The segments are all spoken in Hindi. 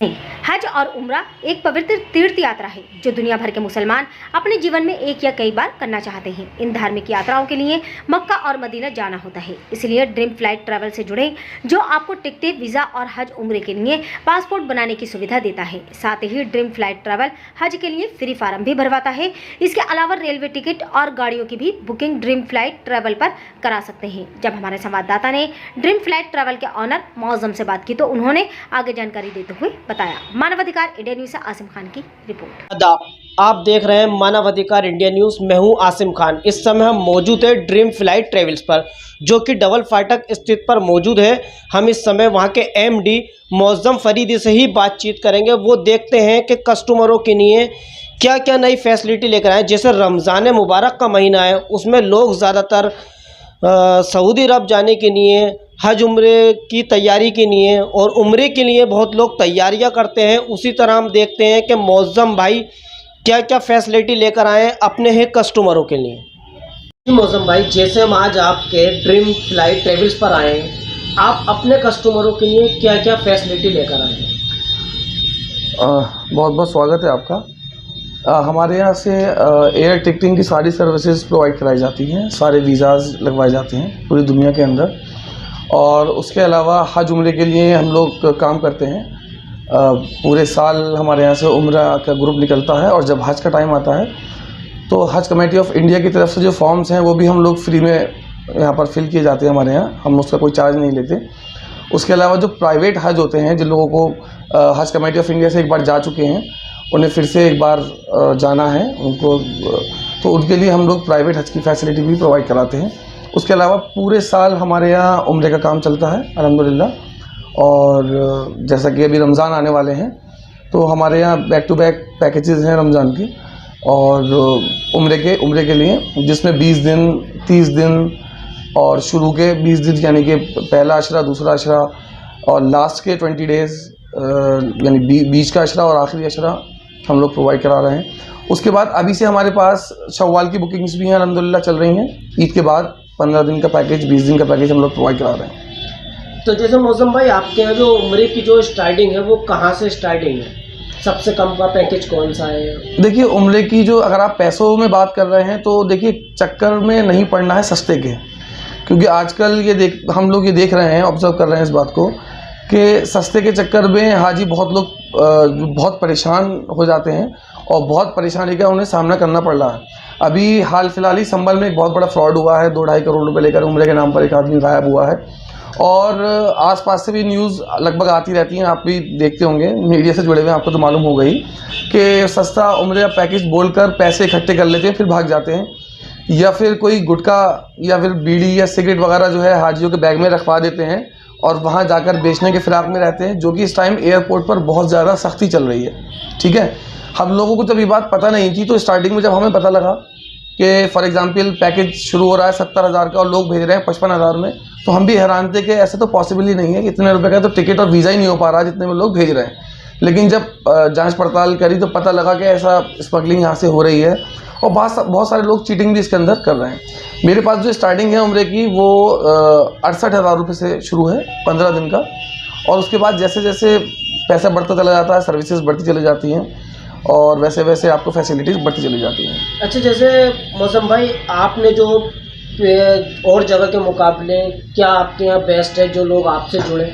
हज और उम्रा एक पवित्र तीर्थ यात्रा है जो दुनिया भर के मुसलमान अपने जीवन में एक या कई बार करना चाहते हैं। इन धार्मिक यात्राओं के लिए मक्का और मदीना जाना होता है, इसलिए ड्रीम फ्लाइट ट्रैवल से जुड़े जो आपको टिकटें, वीज़ा और हज उम्रे के लिए पासपोर्ट बनाने की सुविधा देता है। साथ ही ड्रीम फ्लाइट ट्रैवल हज के लिए फ्री फार्म भी भरवाता है। इसके अलावा रेलवे टिकट और गाड़ियों की भी बुकिंग ड्रीम फ्लाइट ट्रैवल पर करा सकते हैं। जब हमारे संवाददाता ने ड्रीम फ्लाइट ट्रैवल के ऑनर मौजम से बात की तो उन्होंने आगे जानकारी देते हुए बताया। मानवाधिकार इंडिया न्यूज़ से आसिम खान की रिपोर्ट। आप देख रहे हैं मानवाधिकार इंडिया न्यूज़। मैं हूं आसिम खान। इस समय हम मौजूद है ड्रीम फ्लाइट ट्रेवल्स पर, जो कि डबल फाटक स्थित पर मौजूद है। हम इस समय वहां के एमडी मौजम फरीदी से ही बातचीत करेंगे। वो देखते हैं कि कस्टमरों के लिए क्या क्या नई फैसिलिटी लेकर आए। जैसे रमज़ान मुबारक का महीना है, उसमें लोग ज़्यादातर सऊदी अरब जाने के लिए, हज उम्रे की तैयारी के लिए और उम्रे के लिए बहुत लोग तैयारियां करते हैं। उसी तरह हम देखते हैं कि मौजम भाई क्या क्या फैसिलिटी लेकर आए हैं अपने ही कस्टमरों के लिए। मौजम भाई, जैसे हम आज आपके ड्रीम फ्लाइट ट्रेवल्स पर आए हैं, आप अपने कस्टमरों के लिए क्या क्या फैसिलिटी लेकर आए हैं? बहुत बहुत स्वागत है आपका। हमारे यहाँ से एयर टिकटिंग की सारी सर्विसेज प्रोवाइड कराई जाती हैं, सारे वीज़ाज़ लगवाए जाते हैं पूरी दुनिया के अंदर। और उसके अलावा हज उम्रे के लिए हम लोग काम करते हैं। पूरे साल हमारे यहाँ से उम्रा का ग्रुप निकलता है और जब हज का टाइम आता है तो हज कमेटी ऑफ इंडिया की तरफ से जो फॉर्म्स हैं वो भी हम लोग फ्री में यहाँ पर फिल किए जाते हैं हमारे यहाँ। हम उसका कोई चार्ज नहीं लेते। उसके अलावा जो प्राइवेट हज होते हैं, जिन लोगों को हज कमेटी ऑफ इंडिया से एक बार जा चुके हैं, उन्हें फिर से एक बार जाना है उनको, तो उनके लिए हम लोग प्राइवेट हज की फैसिलिटी भी प्रोवाइड कराते हैं। उसके अलावा पूरे साल हमारे यहाँ उम्रे का काम चलता है अल्हम्दुलिल्लाह। और जैसा कि अभी रमज़ान आने वाले हैं तो हमारे यहाँ बैक टू बैक पैकेजेस हैं रमज़ान की और उम्रे के लिए, जिसमें 20 दिन, 30 दिन और शुरू के 20 दिन यानी कि पहला अशरा, दूसरा अशरा और लास्ट के 20 डेज़ यानी बीच का अशरा और आखिरी अशरा हम लोग प्रोवाइड करा रहे हैं। उसके बाद अभी से हमारे पास शव्वाल की बुकिंग्स भी हैं अल्हम्दुलिल्लाह चल रही हैं। ईद के बाद 15 दिन का पैकेज, 20 दिन का पैकेज हम लोग प्रोवाइड करा रहे हैं। तो जैसे मौजम भाई, आपके यहाँ जो उम्रे की जो स्टार्टिंग है वो कहाँ से स्टार्टिंग है? सबसे कम का पैकेज कौन सा है? देखिए, उम्रे की जो, अगर आप पैसों में बात कर रहे हैं तो देखिए चक्कर में नहीं पड़ना है सस्ते के, क्योंकि आजकल हम लोग ये देख रहे हैं, ऑब्जर्व कर रहे हैं इस बात को कि सस्ते के चक्कर में हाजी बहुत लोग बहुत परेशान हो जाते हैं और बहुत परेशानी का उन्हें सामना करना पड़ रहा है। अभी हाल फिलहाल ही संभल में एक बहुत बड़ा फ्रॉड हुआ है। 2-2.5 करोड़ रुपए लेकर उम्रे के नाम पर एक आदमी गायब हुआ है और आसपास से भी न्यूज़ लगभग आती रहती हैं। आप भी देखते होंगे, मीडिया से जुड़े हुए, आपको तो मालूम हो गई कि सस्ता उम्रे पैकेज बोलकर पैसे इकट्ठे कर लेते हैं, फिर भाग जाते हैं, या फिर कोई गुटखा या फिर बीड़ी या सिगरेट वगैरह जो है हाजियों के बैग में रखवा देते हैं और वहाँ जाकर बेचने के फिराक में रहते हैं, जो कि इस टाइम एयरपोर्ट पर बहुत ज़्यादा सख्ती चल रही है। ठीक है, हम लोगों को जब ये बात पता नहीं थी तो स्टार्टिंग में जब हमें पता लगा कि फॉर एग्जांपल पैकेज शुरू हो रहा है 70,000 का और लोग भेज रहे हैं 55,000 में, तो हम भी हैरान थे कि ऐसे तो पॉसिबल ही नहीं है, इतने रुपए का तो टिकट और वीज़ा ही नहीं हो पा रहा जितने में लोग भेज रहे हैं। लेकिन जब जांच पड़ताल करी तो पता लगा कि ऐसा स्मगलिंग यहाँ से हो रही है और बहुत सारे लोग चीटिंग भी इसके अंदर कर रहे हैं। मेरे पास जो स्टार्टिंग है उम्रे की वो 68,000 रुपये से शुरू है 15 दिन का, और उसके बाद जैसे जैसे पैसा बढ़ता चला जाता है, सर्विसेज बढ़ती चली जाती हैं और वैसे वैसे आपको फैसिलिटीज़ बढ़ती चली जाती हैं। अच्छा, जैसे मौसम भाई, आपने जो और जगह के मुकाबले क्या आपके यहाँ बेस्ट है जो लोग आपसे जुड़े?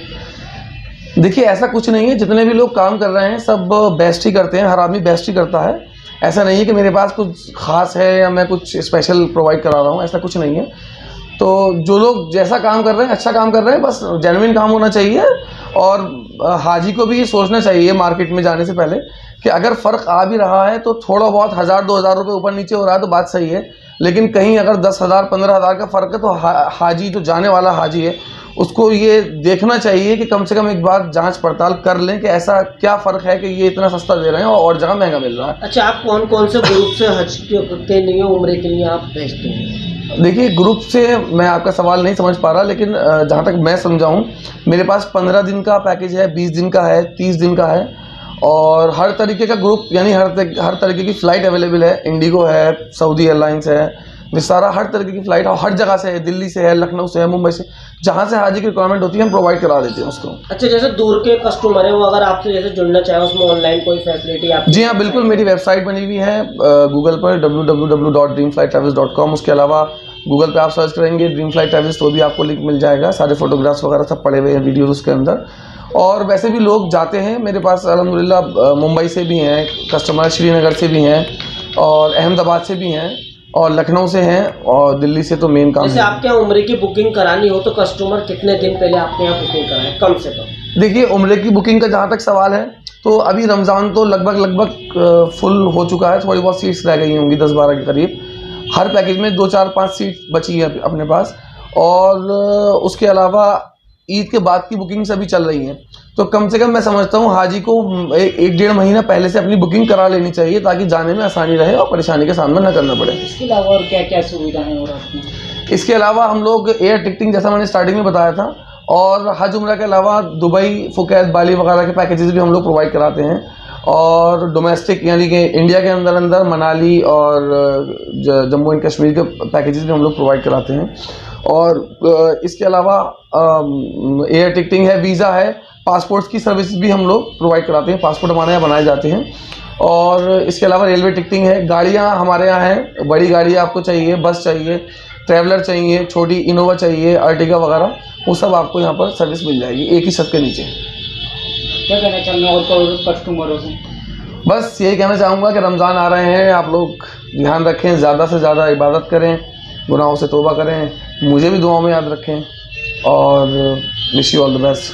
देखिए, ऐसा कुछ नहीं है, जितने भी लोग काम कर रहे हैं सब बेस्ट ही करते हैं, हर आदमी बेस्ट ही करता है। ऐसा नहीं है कि मेरे पास कुछ ख़ास है या मैं कुछ स्पेशल प्रोवाइड करा रहा हूँ, ऐसा कुछ नहीं है। तो जो लोग जैसा काम कर रहे हैं, अच्छा काम कर रहे हैं, बस जेन्युइन काम होना चाहिए। और हाजी को भी ये सोचना चाहिए मार्केट में जाने से पहले कि अगर फ़र्क आ भी रहा है तो थोड़ा बहुत 1,000-2,000 रुपये ऊपर नीचे हो रहा है तो बात सही है, लेकिन कहीं अगर 10,000-15,000 का फ़र्क है तो हाजी जो जाने वाला हाजी है उसको ये देखना चाहिए कि कम से कम एक बार जांच पड़ताल कर लें कि ऐसा क्या फ़र्क है कि ये इतना सस्ता दे रहे हैं और जगह महंगा मिल रहा है। अच्छा, आप कौन कौन से ग्रुप से हज के लिए, उम्रे के लिए आप भेजते हैं? देखिए, ग्रुप से मैं आपका सवाल नहीं समझ पा रहा, लेकिन जहाँ तक मैं समझाऊँ, मेरे पास 15 दिन का पैकेज है, 20 दिन का है, 30 दिन का है और हर तरीके का ग्रुप, यानी हर तरीके की फ़्लाइट अवेलेबल है। इंडिगो है, सऊदी एयरलाइंस है, विस्तारा हर तरीके की फ़्लाइट हर जगह से है, दिल्ली से है, लखनऊ से है, मुंबई से, जहाँ से हाजी की रिक्वायरमेंट होती है हम प्रोवाइड करा देते हैं उसको। अच्छा, जैसे दूर के कस्टमर है वो अगर आपसे जैसे जुड़ना चाहे उसमें ऑनलाइन कोई फैसिलिटी आप? जी हाँ, बिल्कुल, मेरी वेबसाइट बनी हुई है गूगल पर www.dreamflighttravels.com। उसके अलावा गूगल पे आप सर्च करेंगे ड्रीम फ्लाइट ट्रैवल्स तो भी आपको लिंक मिल जाएगा, सारे फोटोग्राफ्स वगैरह सब पड़े हुए हैं, वीडियोज उसके अंदर। और वैसे भी लोग जाते हैं मेरे पास अल्हम्दुलिल्लाह, मुंबई से भी हैं कस्टमर, श्रीनगर से भी हैं, और अहमदाबाद से भी हैं, और लखनऊ से हैं, और दिल्ली से तो मेन काम जैसे है। आपके यहाँ उम्र की बुकिंग करानी हो तो कस्टमर कितने दिन पहले आपके यहाँ बुकिंग कराए कम से कम? देखिए, उम्र की बुकिंग का जहाँ तक सवाल है तो अभी रमज़ान तो लगभग फुल हो चुका है, थोड़ी बहुत सीट्स रह गई होंगी 10-12 के करीब। हर पैकेज में 2-4-5 सीट बची है अपने पास, और उसके अलावा ईद के बाद की बुकिंग्स अभी चल रही हैं। तो कम से कम मैं समझता हूँ हाजी को 1-1.5 महीना पहले से अपनी बुकिंग करा लेनी चाहिए, ताकि जाने में आसानी रहे और परेशानी का सामना न करना पड़े। इसके अलावा और क्या क्या सुविधा है और आपकी? इसके अलावा हम लोग एयर टिकटिंग, जैसा मैंने स्टार्टिंग में बताया था, और हज उम्रा के अलावा दुबई, फुकैत, बाली वगैरह के पैकेजेस भी हम लोग प्रोवाइड कराते हैं, और डोमेस्टिक यानी कि इंडिया के अंदर मनाली और जम्मू एंड कश्मीर के पैकेजेस भी हम लोग प्रोवाइड कराते हैं। और इसके अलावा एयर टिकटिंग है, वीज़ा है, पासपोर्ट्स की सर्विस भी हम लोग प्रोवाइड कराते हैं, पासपोर्ट हमारे यहाँ बनाए जाते हैं। और इसके अलावा रेलवे टिकटिंग है, गाड़ियाँ हमारे यहाँ हैं, बड़ी गाड़ी आपको चाहिए, बस चाहिए, ट्रैवलर चाहिए, छोटी इनोवा चाहिए, अर्टिगा वगैरह, वो सब आपको यहाँ पर सर्विस मिल जाएगी एक ही छत के नीचे। क्या कहना चाहेंगे और कस्टमरों से? बस यही कहना चाहूँगा कि रमज़ान आ रहे हैं, आप लोग ध्यान रखें, ज़्यादा से ज़्यादा इबादत करें, गुनाहों से तौबा करें, मुझे भी दुआओं में याद रखें, और wish you all the best.